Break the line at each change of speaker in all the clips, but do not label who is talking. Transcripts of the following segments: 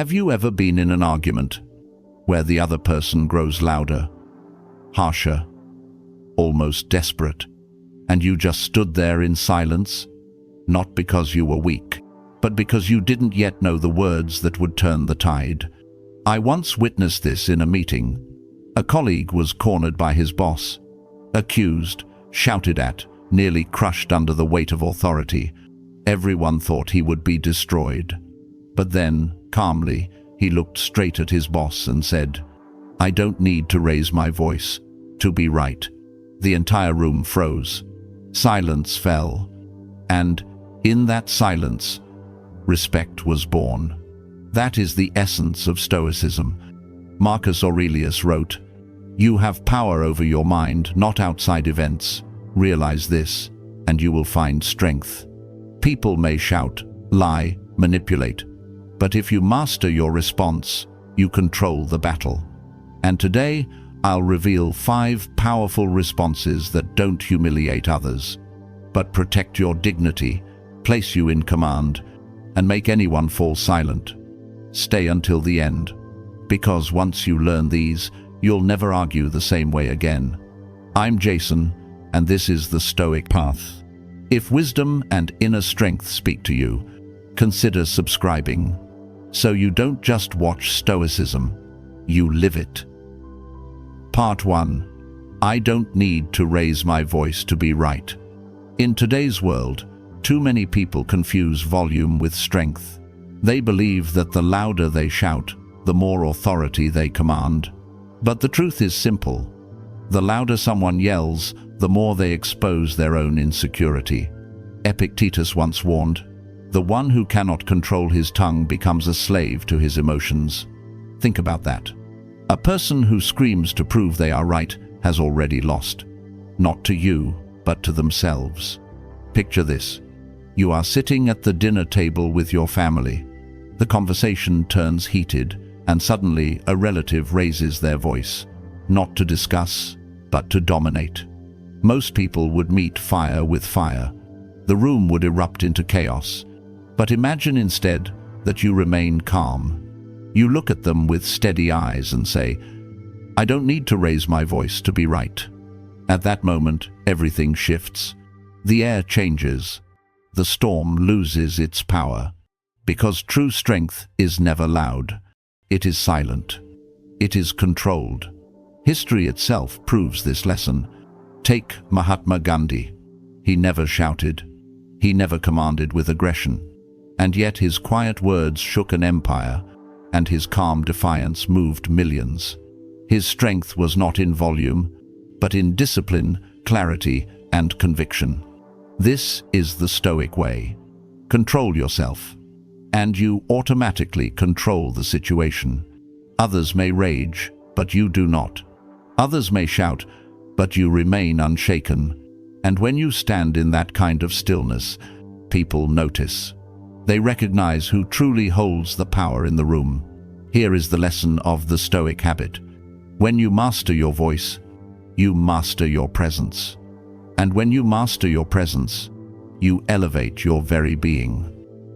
Have you ever been in an argument where the other person grows louder, harsher, almost desperate, and you just stood there in silence, not because you were weak, but because you didn't yet know the words that would turn the tide? I once witnessed this in a meeting. A colleague was cornered by his boss, accused, shouted at, nearly crushed under the weight of authority. Everyone thought he would be destroyed. But then, calmly, he looked straight at his boss and said, "I don't need to raise my voice to be right." The entire room froze. Silence fell. And in that silence, respect was born. That is the essence of Stoicism. Marcus Aurelius wrote, "You have power over your mind, not outside events. Realize this, and you will find strength." People may shout, lie, manipulate, but if you master your response, you control the battle. And today, I'll reveal 5 powerful responses that don't humiliate others, but protect your dignity, place you in command, and make anyone fall silent. Stay until the end, because once you learn these, you'll never argue the same way again. I'm Jason, and this is the Stoic Path. If wisdom and inner strength speak to you, consider subscribing, so you don't just watch Stoicism, you live it. Part 1. I don't need to raise my voice to be right. In today's world, too many people confuse volume with strength. They believe that the louder they shout, the more authority they command. But the truth is simple. The louder someone yells, the more they expose their own insecurity. Epictetus once warned, "The one who cannot control his tongue becomes a slave to his emotions." Think about that. A person who screams to prove they are right has already lost. Not to you, but to themselves. Picture this. You are sitting at the dinner table with your family. The conversation turns heated, and suddenly a relative raises their voice, not to discuss, but to dominate. Most people would meet fire with fire. The room would erupt into chaos. But imagine instead that you remain calm. You look at them with steady eyes and say, "I don't need to raise my voice to be right." At that moment, everything shifts. The air changes. The storm loses its power. Because true strength is never loud. It is silent. It is controlled. History itself proves this lesson. Take Mahatma Gandhi. He never shouted. He never commanded with aggression. And yet his quiet words shook an empire, and his calm defiance moved millions. His strength was not in volume, but in discipline, clarity, and conviction. This is the Stoic way. Control yourself, and you automatically control the situation. Others may rage, but you do not. Others may shout, but you remain unshaken. And when you stand in that kind of stillness, people notice. They recognize who truly holds the power in the room. Here is the lesson of the Stoic habit. When you master your voice, you master your presence. And when you master your presence, you elevate your very being.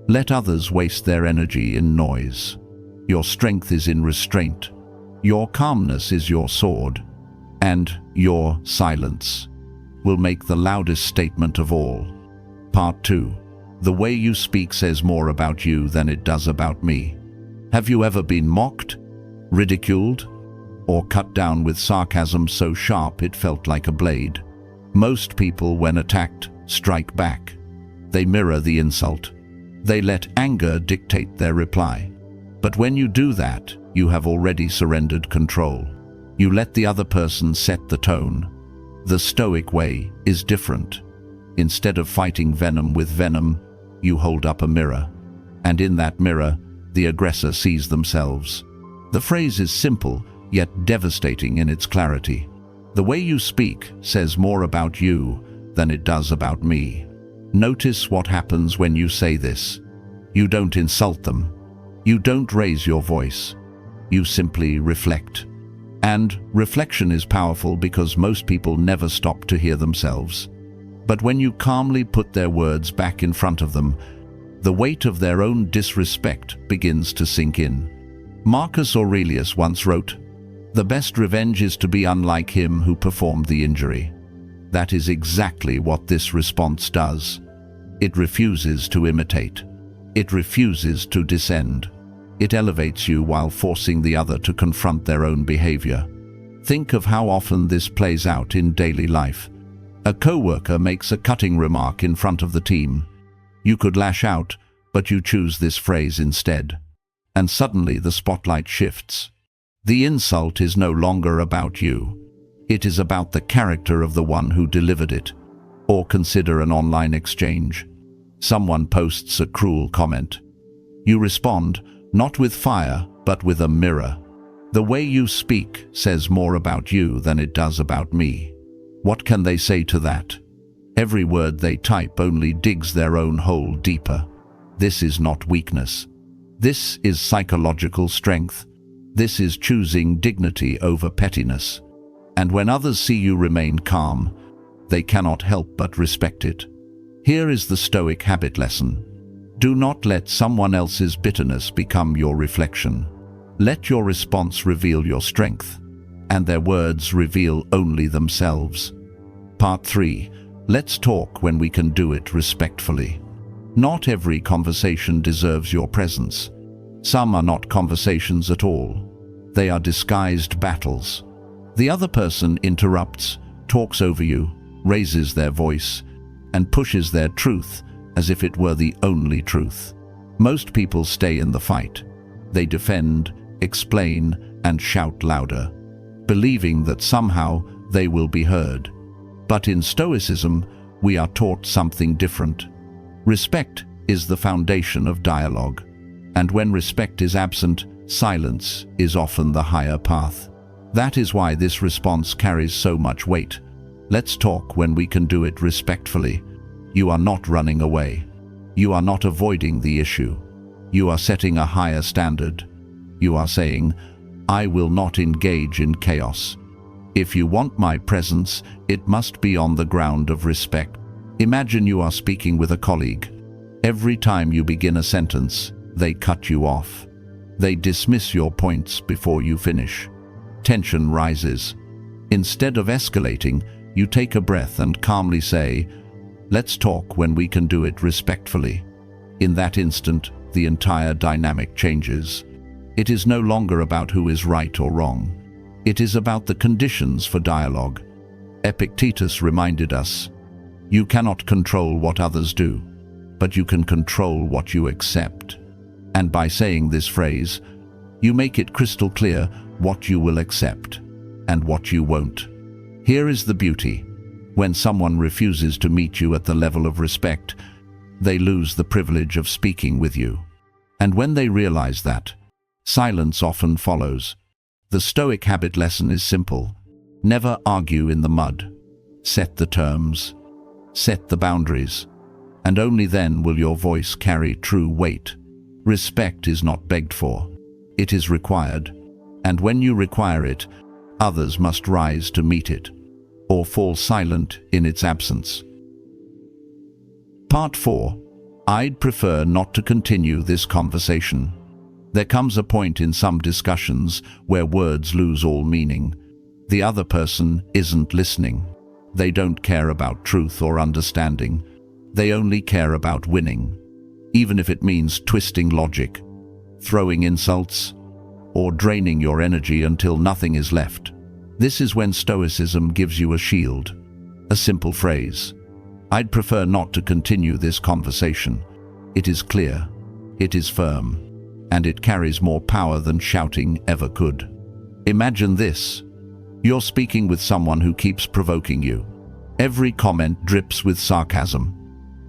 Let others waste their energy in noise. Your strength is in restraint. Your calmness is your sword. And your silence will make the loudest statement of all. Part 2. The way you speak says more about you than it does about me. Have you ever been mocked, ridiculed, or cut down with sarcasm so sharp it felt like a blade? Most people, when attacked, strike back. They mirror the insult. They let anger dictate their reply. But when you do that, you have already surrendered control. You let the other person set the tone. The Stoic way is different. Instead of fighting venom with venom, you hold up a mirror. And in that mirror, the aggressor sees themselves. The phrase is simple, yet devastating in its clarity. The way you speak says more about you than it does about me. Notice what happens when you say this. You don't insult them. You don't raise your voice. You simply reflect. And reflection is powerful because most people never stop to hear themselves. But when you calmly put their words back in front of them, the weight of their own disrespect begins to sink in. Marcus Aurelius once wrote, "The best revenge is to be unlike him who performed the injury." That is exactly what this response does. It refuses to imitate. It refuses to descend. It elevates you while forcing the other to confront their own behavior. Think of how often this plays out in daily life. A coworker makes a cutting remark in front of the team. You could lash out, but you choose this phrase instead. And suddenly the spotlight shifts. The insult is no longer about you. It is about the character of the one who delivered it. Or consider an online exchange. Someone posts a cruel comment. You respond, not with fire, but with a mirror. The way you speak says more about you than it does about me. What can they say to that? Every word they type only digs their own hole deeper. This is not weakness. This is psychological strength. This is choosing dignity over pettiness. And when others see you remain calm, they cannot help but respect it. Here is the Stoic habit lesson. Do not let someone else's bitterness become your reflection. Let your response reveal your strength, and their words reveal only themselves. Part 3. Let's talk when we can do it respectfully. Not every conversation deserves your presence. Some are not conversations at all. They are disguised battles. The other person interrupts, talks over you, raises their voice, and pushes their truth as if it were the only truth. Most people stay in the fight. They defend, explain, and shout louder, believing that somehow they will be heard. But in Stoicism, we are taught something different. Respect is the foundation of dialogue, and when respect is absent, silence is often the higher path. That is why this response carries so much weight. Let's talk when we can do it respectfully. You are not running away. You are not avoiding the issue. You are setting a higher standard. You are saying, I will not engage in chaos. If you want my presence, it must be on the ground of respect. Imagine you are speaking with a colleague. Every time you begin a sentence, they cut you off. They dismiss your points before you finish. Tension rises. Instead of escalating, you take a breath and calmly say, let's talk when we can do it respectfully. In that instant, the entire dynamic changes. It is no longer about who is right or wrong. It is about the conditions for dialogue. Epictetus reminded us, you cannot control what others do, but you can control what you accept. And by saying this phrase, you make it crystal clear what you will accept and what you won't. Here is the beauty. When someone refuses to meet you at the level of respect, they lose the privilege of speaking with you. And when they realize that, silence often follows. The Stoic habit lesson is simple. Never argue in the mud. Set the terms. Set the boundaries. And only then will your voice carry true weight. Respect is not begged for. It is required. And when you require it, others must rise to meet it, or fall silent in its absence. Part 4. I'd prefer not to continue this conversation. There comes a point in some discussions where words lose all meaning. The other person isn't listening. They don't care about truth or understanding. They only care about winning, even if it means twisting logic, throwing insults, or draining your energy until nothing is left. This is when Stoicism gives you a shield, a simple phrase. I'd prefer not to continue this conversation. It is clear, it is firm, and it carries more power than shouting ever could. Imagine this. You're speaking with someone who keeps provoking you. Every comment drips with sarcasm.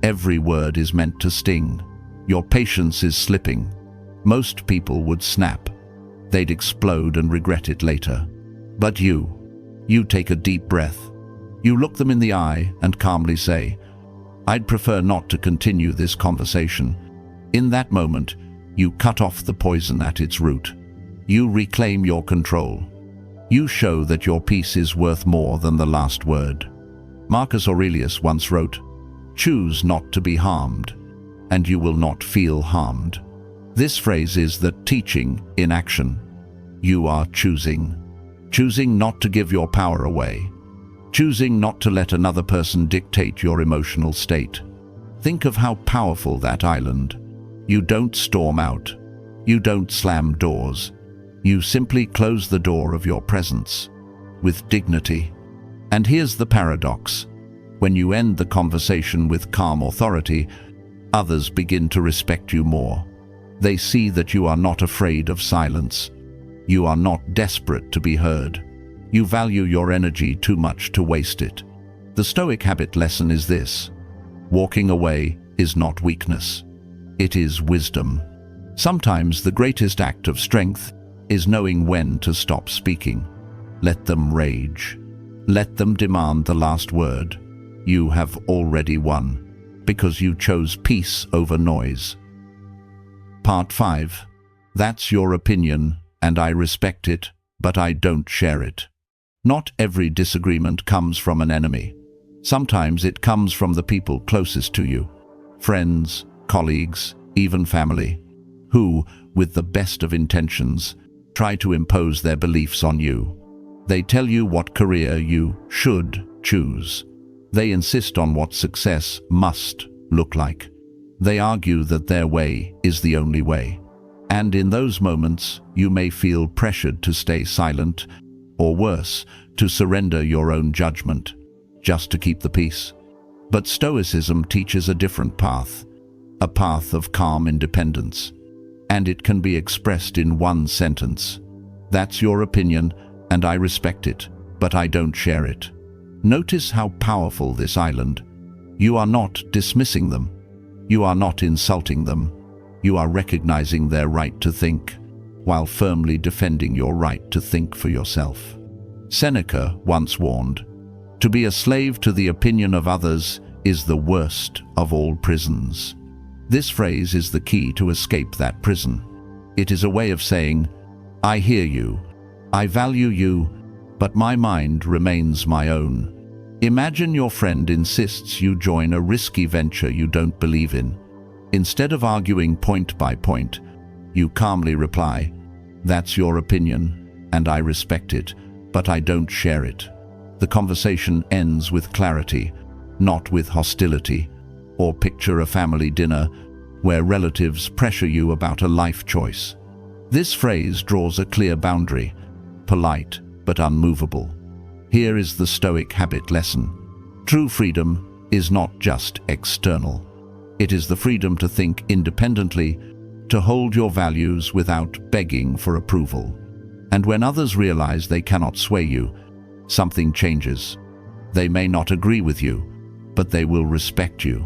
Every word is meant to sting. Your patience is slipping. Most people would snap. They'd explode and regret it later. But you take a deep breath. You look them in the eye and calmly say, I'd prefer not to continue this conversation. In that moment, you cut off the poison at its root. You reclaim your control. You show that your peace is worth more than the last word. Marcus Aurelius once wrote, choose not to be harmed, and you will not feel harmed. This phrase is the teaching in action. You are choosing. Choosing not to give your power away. Choosing not to let another person dictate your emotional state. Think of how powerful that island. You don't storm out. You don't slam doors. You simply close the door of your presence with dignity. And here's the paradox. When you end the conversation with calm authority, others begin to respect you more. They see that you are not afraid of silence. You are not desperate to be heard. You value your energy too much to waste it. The Stoic habit lesson is this: walking away is not weakness. It is wisdom. Sometimes the greatest act of strength is knowing when to stop speaking. Let them rage. Let them demand the last word. You have already won, because you chose peace over noise. Part 5. That's your opinion, and I respect it, but I don't share it. Not every disagreement comes from an enemy. Sometimes it comes from the people closest to you. Friends, colleagues, even family, who, with the best of intentions, try to impose their beliefs on you. They tell you what career you should choose. They insist on what success must look like. They argue that their way is the only way. And in those moments, you may feel pressured to stay silent, or worse, to surrender your own judgment, just to keep the peace. But Stoicism teaches a different path, a path of calm independence. And it can be expressed in one sentence. That's your opinion, and I respect it, but I don't share it. Notice how powerful this island. You are not dismissing them. You are not insulting them. You are recognizing their right to think, while firmly defending your right to think for yourself. Seneca once warned, "To be a slave to the opinion of others is the worst of all prisons." This phrase is the key to escape that prison. It is a way of saying, I hear you, I value you, but my mind remains my own. Imagine your friend insists you join a risky venture you don't believe in. Instead of arguing point by point, you calmly reply, "That's your opinion, and I respect it, but I don't share it." The conversation ends with clarity, not with hostility. Or picture a family dinner where relatives pressure you about a life choice. This phrase draws a clear boundary, polite but unmovable. Here is the Stoic habit lesson. True freedom is not just external. It is the freedom to think independently, to hold your values without begging for approval. And when others realize they cannot sway you, something changes. They may not agree with you, but they will respect you.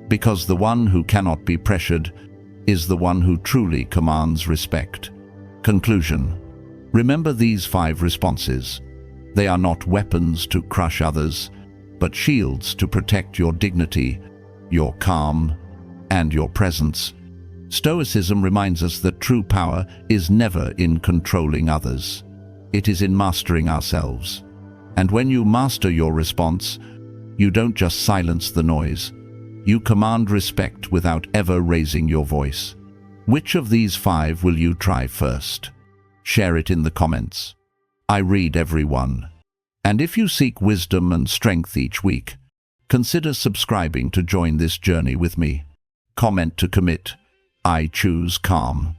Because the one who cannot be pressured is the one who truly commands respect. Conclusion. Remember these 5 responses. They are not weapons to crush others, but shields to protect your dignity, your calm, and your presence. Stoicism reminds us that true power is never in controlling others. It is in mastering ourselves. And when you master your response, you don't just silence the noise. You command respect without ever raising your voice. Which of these 5 will you try first? Share it in the comments. I read every one. And if you seek wisdom and strength each week, consider subscribing to join this journey with me. Comment to commit. I choose calm.